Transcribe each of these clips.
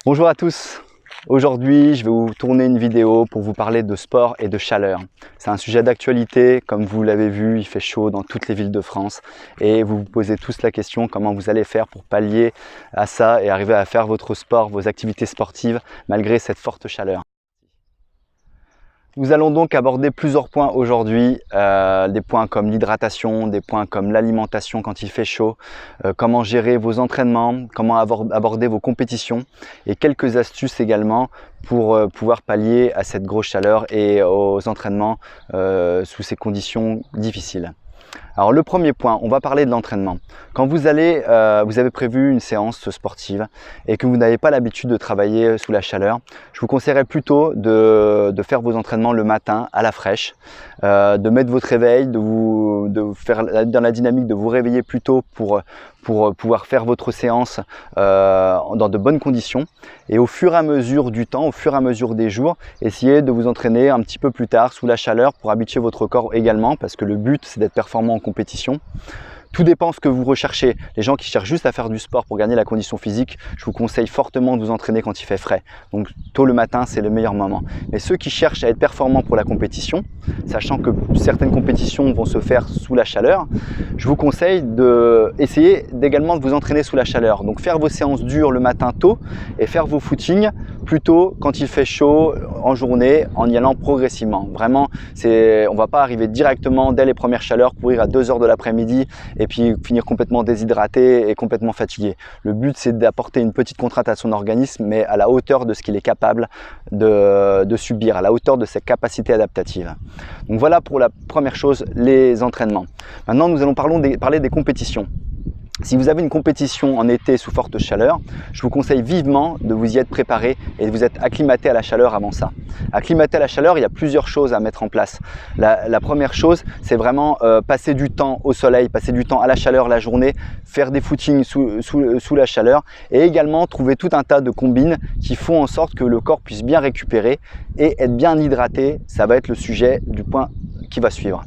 Bonjour à tous. Aujourd'hui, je vais vous tourner une vidéo pour vous parler de sport et de chaleur. C'est un sujet d'actualité, comme vous l'avez vu, il fait chaud dans toutes les villes de France et vous vous posez tous la question comment vous allez faire pour pallier à ça et arriver à faire votre sport, vos activités sportives malgré cette forte chaleur. Nous allons donc aborder plusieurs points aujourd'hui, des points comme l'hydratation, des points comme l'alimentation quand il fait chaud, comment gérer vos entraînements, comment aborder vos compétitions et quelques astuces également pour pouvoir pallier à cette grosse chaleur et aux entraînements sous ces conditions difficiles. Alors le premier point, on va parler de l'entraînement. Quand vous avez prévu une séance sportive et que vous n'avez pas l'habitude de travailler sous la chaleur, je vous conseillerais plutôt de faire vos entraînements le matin à la fraîche, de mettre votre réveil, de faire dans la dynamique de vous réveiller plus tôt pour pouvoir faire votre séance dans de bonnes conditions. Et au fur et à mesure du temps, au fur et à mesure des jours, essayez de vous entraîner un petit peu plus tard sous la chaleur pour habituer votre corps également, parce que le but c'est d'être performant en compétition. Tout dépend de ce que vous recherchez. Les gens qui cherchent juste à faire du sport pour gagner la condition physique, je vous conseille fortement de vous entraîner quand il fait frais. Donc tôt le matin, c'est le meilleur moment. Mais ceux qui cherchent à être performants pour la compétition, sachant que certaines compétitions vont se faire sous la chaleur, je vous conseille d'essayer également de vous entraîner sous la chaleur. Donc faire vos séances dures le matin tôt et faire vos footings plutôt quand il fait chaud en journée en y allant progressivement. Vraiment, on ne va pas arriver directement dès les premières chaleurs, courir à 2 h de l'après-midi et puis finir complètement déshydraté et complètement fatigué. Le but, c'est d'apporter une petite contrainte à son organisme, mais à la hauteur de ce qu'il est capable de subir, à la hauteur de ses capacités adaptatives. Donc voilà pour la première chose, les entraînements. Maintenant, nous allons parler des compétitions. Si vous avez une compétition en été sous forte chaleur, je vous conseille vivement de vous y être préparé et de vous être acclimaté à la chaleur avant ça. Acclimaté à la chaleur, il y a plusieurs choses à mettre en place. La première chose, c'est vraiment passer du temps au soleil, passer du temps à la chaleur la journée, faire des footings sous la chaleur et également trouver tout un tas de combines qui font en sorte que le corps puisse bien récupérer et être bien hydraté. Ça va être le sujet du point qui va suivre.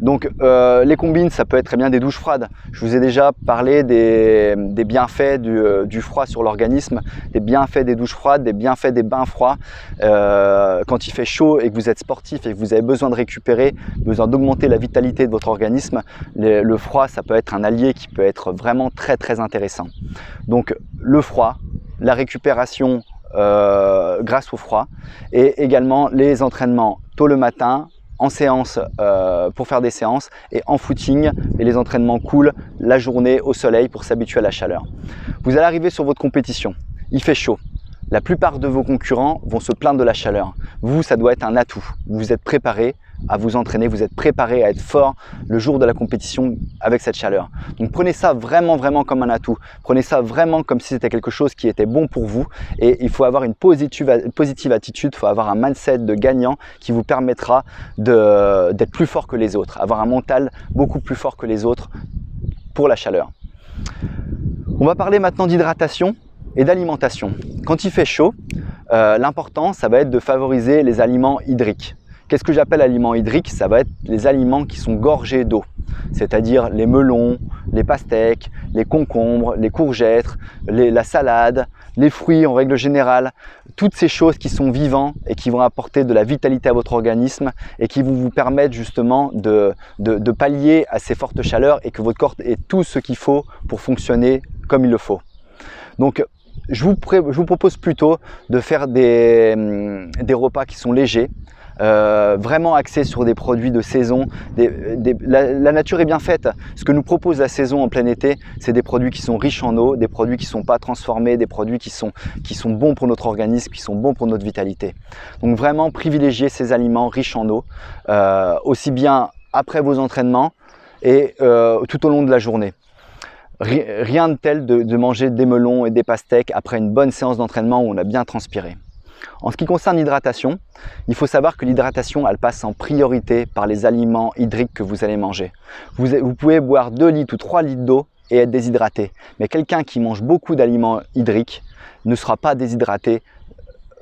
Donc les combines, ça peut être très bien des douches froides. Je vous ai déjà parlé des bienfaits du froid sur l'organisme, des bienfaits des douches froides, des bienfaits des bains froids. Quand il fait chaud et que vous êtes sportif et que vous avez besoin de récupérer, besoin d'augmenter la vitalité de votre organisme, le froid, ça peut être un allié qui peut être vraiment très intéressant. Donc le froid, la récupération grâce au froid et également les entraînements tôt le matin, en séance pour faire des séances et en footing et les entraînements cool la journée au soleil pour s'habituer à la chaleur. Vous allez arriver sur votre compétition, il fait chaud. La plupart de vos concurrents vont se plaindre de la chaleur. Vous, ça doit être un atout. Vous êtes préparé à vous entraîner, vous êtes préparé à être fort le jour de la compétition avec cette chaleur. Donc prenez ça vraiment comme un atout. Prenez ça vraiment comme si c'était quelque chose qui était bon pour vous et il faut avoir une positive attitude, il faut avoir un mindset de gagnant qui vous permettra d'être plus fort que les autres, avoir un mental beaucoup plus fort que les autres pour la chaleur. On va parler maintenant d'hydratation et d'alimentation. Quand il fait chaud, l'important, ça va être de favoriser les aliments hydriques. Qu'est-ce que j'appelle aliments hydriques? Ça va être les aliments qui sont gorgés d'eau, c'est-à-dire les melons, les pastèques, les concombres, les courgettes, la salade, les fruits en règle générale, toutes ces choses qui sont vivants et qui vont apporter de la vitalité à votre organisme et qui vont vous permettre justement de pallier à ces fortes chaleurs et que votre corps ait tout ce qu'il faut pour fonctionner comme il le faut. Donc, je vous propose plutôt de faire des repas qui sont légers, vraiment axés sur des produits de saison. La nature est bien faite. Ce que nous propose la saison en plein été, c'est des produits qui sont riches en eau, des produits qui ne sont pas transformés, des produits qui sont bons pour notre organisme, qui sont bons pour notre vitalité. Donc vraiment privilégier ces aliments riches en eau, aussi bien après vos entraînements et tout au long de la journée. Rien de tel de manger des melons et des pastèques après une bonne séance d'entraînement où on a bien transpiré. En ce qui concerne l'hydratation, il faut savoir que l'hydratation, elle passe en priorité par les aliments hydriques que vous allez manger. Vous pouvez boire 2 litres ou 3 litres d'eau et être déshydraté. Mais quelqu'un qui mange beaucoup d'aliments hydriques ne sera pas déshydraté,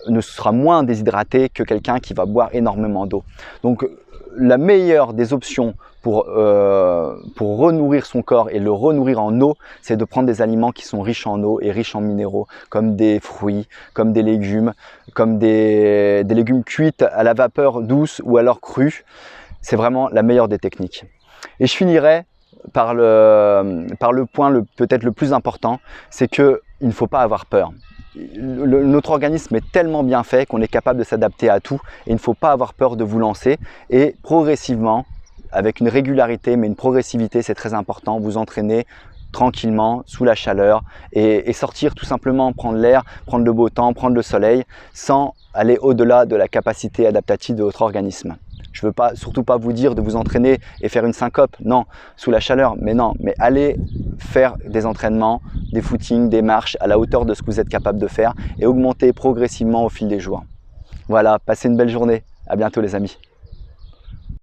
ne sera moins déshydraté que quelqu'un qui va boire énormément d'eau. Donc la meilleure des options pour renourrir son corps et le renourrir en eau, c'est de prendre des aliments qui sont riches en eau et riches en minéraux, comme des fruits, comme des légumes cuits à la vapeur douce ou alors crus. C'est vraiment la meilleure des techniques. Et je finirai par le point peut-être le plus important, c'est qu'il ne faut pas avoir peur. Notre organisme est tellement bien fait qu'on est capable de s'adapter à tout et il ne faut pas avoir peur de vous lancer et progressivement, avec une régularité mais une progressivité, c'est très important, vous entraîner tranquillement sous la chaleur et sortir tout simplement, prendre l'air, prendre le beau temps, prendre le soleil sans aller au-delà de la capacité adaptative de votre organisme. Je ne veux surtout pas vous dire de vous entraîner et faire une syncope, non, sous la chaleur, mais non, mais allez faire des entraînements, des footings, des marches à la hauteur de ce que vous êtes capable de faire et augmenter progressivement au fil des jours. Voilà, passez une belle journée, à bientôt les amis.